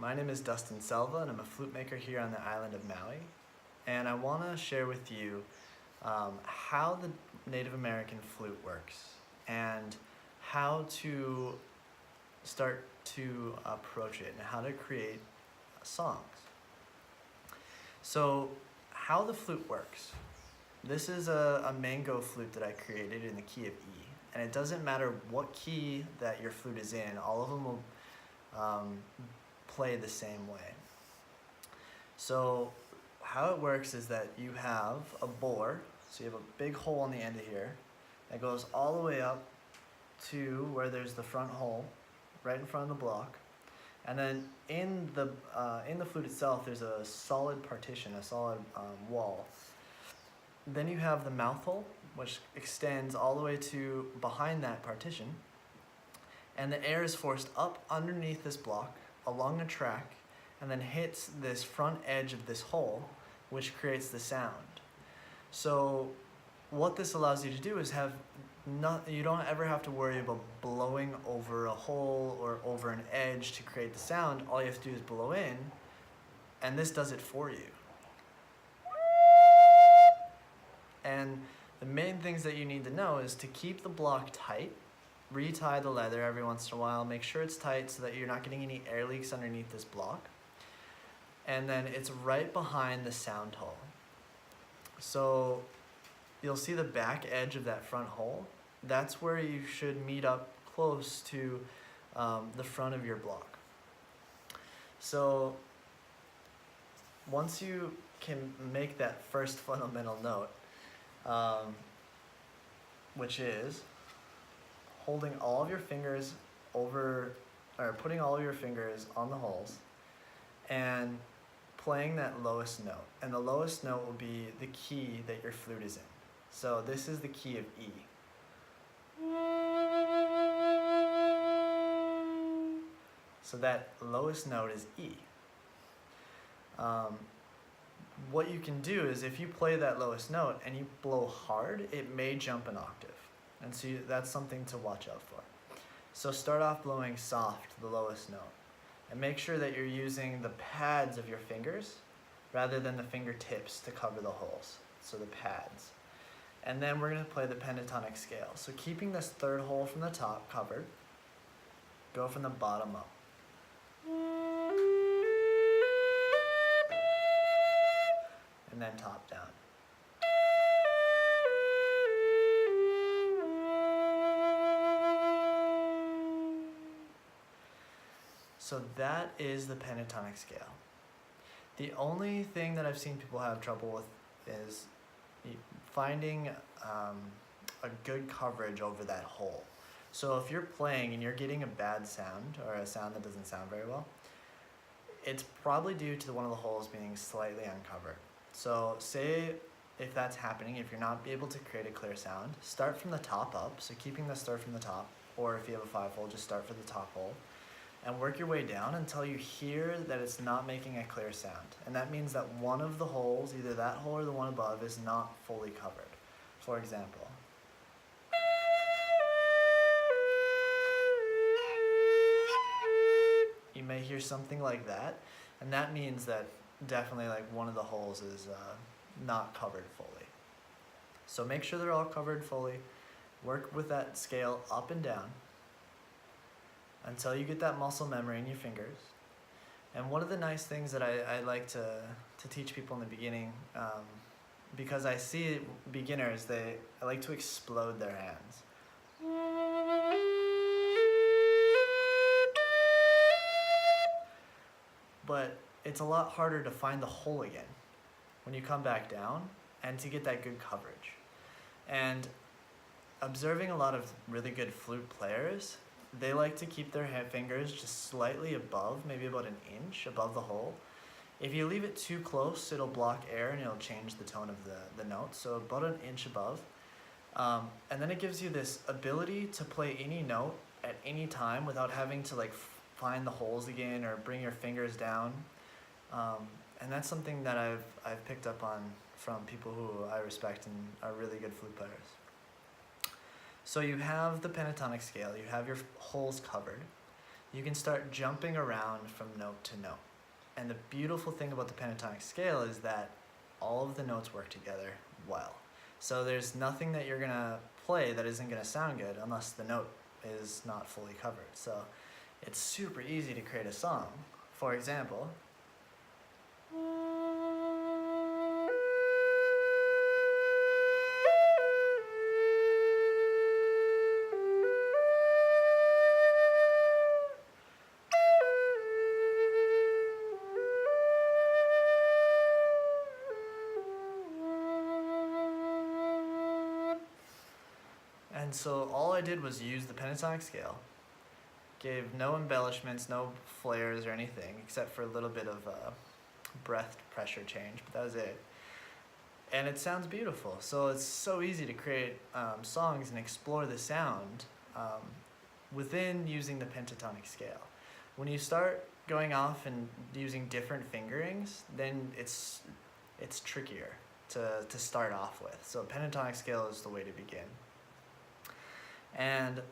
My name is Dustin Selva and I'm a flute maker here on the island of Maui. And I want to share with you how the Native American flute works and how to start to approach it and how to create songs. So how the flute works. This is a mango flute that I created in the key of E. And it doesn't matter what key that your flute is in, all of them will play the same way. So how it works is that you have a bore, so you have a big hole on the end of here that goes all the way up to where there's the front hole, right in front of the block. And then in the flute itself, there's a solid partition, a solid wall. Then you have the mouth hole, which extends all the way to behind that partition. And the air is forced up underneath this block, along a track, and then hits this front edge of this hole, which creates the sound. So what this allows you to do is you don't ever have to worry about blowing over a hole or over an edge to create the sound. All you have to do is blow in, and this does it for you. And the main things that you need to know is to keep the block tight, retie the leather every once in a while, make sure it's tight so that you're not getting any air leaks underneath this block. And then it's right behind the sound hole. So you'll see the back edge of that front hole. That's where you should meet up close to the front of your block. So once you can make that first fundamental note, which is holding all of your fingers putting all of your fingers on the holes and playing that lowest note. And the lowest note will be the key that your flute is in. So this is the key of E. So that lowest note is E. What you can do is if you play that lowest note and you blow hard, it may jump an octave. And so that's something to watch out for. So start off blowing soft, the lowest note. And make sure that you're using the pads of your fingers rather than the fingertips to cover the holes. So the pads. And then we're going to play the pentatonic scale. So keeping this third hole from the top covered, go from the bottom up. And then top down. So that is the pentatonic scale. The only thing that I've seen people have trouble with is finding a good coverage over that hole. So if you're playing and you're getting a bad sound or a sound that doesn't sound very well, it's probably due to one of the holes being slightly uncovered. So say if that's happening, if you're not able to create a clear sound, start from the top up, so keeping the start from the top, or if you have a 5-hole, just start for the top hole, and work your way down until you hear that it's not making a clear sound. And that means that one of the holes, either that hole or the one above, is not fully covered. For example. You may hear something like that, and that means that definitely like one of the holes is not covered fully. So make sure they're all covered fully. Work with that scale up and down until you get that muscle memory in your fingers. And one of the nice things that I like to teach people in the beginning, because I see beginners, I like to explode their hands. But it's a lot harder to find the hole again when you come back down and to get that good coverage. And observing a lot of really good flute players, they like to keep their fingers just slightly above, maybe about an inch above the hole. If you leave it too close, it'll block air and it'll change the tone of the note. So about an inch above. And then it gives you this ability to play any note at any time without having to like find the holes again or bring your fingers down. And that's something that I've picked up on from people who I respect and are really good flute players. So you have the pentatonic scale, you have your holes covered. you can start jumping around from note to note. And the beautiful thing about the pentatonic scale is that all of the notes work together well. So there's nothing that you're gonna play that isn't gonna sound good unless the note is not fully covered. So it's super easy to create a song. For example, and so all I did was use the pentatonic scale, gave no embellishments, no flares or anything, except for a little bit of breath pressure change, but that was it. And it sounds beautiful. So it's so easy to create songs and explore the sound within using the pentatonic scale. When you start going off and using different fingerings, then it's trickier to start off with. So pentatonic scale is the way to begin. And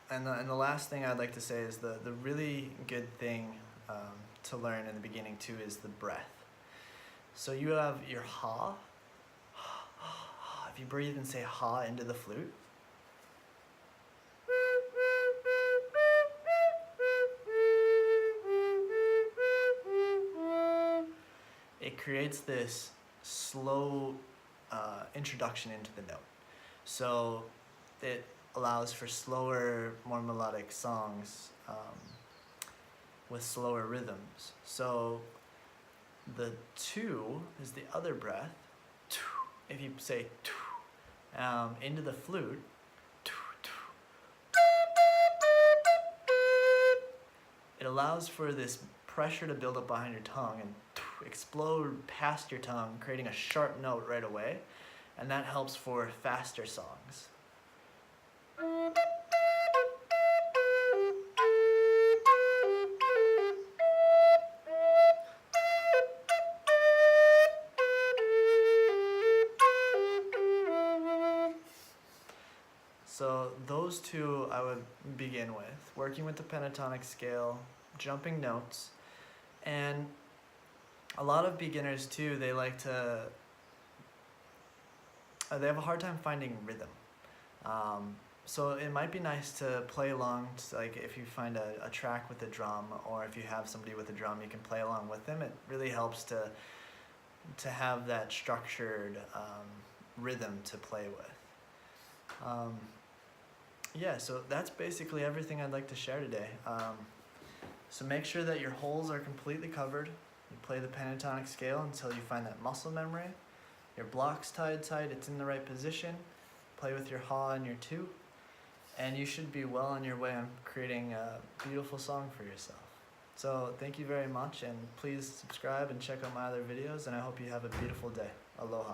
the last thing I'd like to say is the really good thing to learn in the beginning too is the breath. So you have your ha. If you breathe and say ha into the flute, it creates this slow introduction into the note. So it allows for slower, more melodic songs with slower rhythms. So the two is the other breath. If you say into the flute, it allows for this pressure to build up behind your tongue and explode past your tongue, creating a sharp note right away, and that helps for faster songs. So those two I would begin with, working with the pentatonic scale, jumping notes, and a lot of beginners too, they like to, they have a hard time finding rhythm. So it might be nice to play along, like if you find a track with a drum, or if you have somebody with a drum, you can play along with them. It really helps to have that structured rhythm to play with. Yeah, so that's basically everything I'd like to share today. So make sure that your holes are completely covered. You play the pentatonic scale until you find that muscle memory. Your block's tied tight, it's in the right position. Play with your ha and your two, and you should be well on your way on creating a beautiful song for yourself. So thank you very much, and please subscribe and check out my other videos, and I hope you have a beautiful day. Aloha.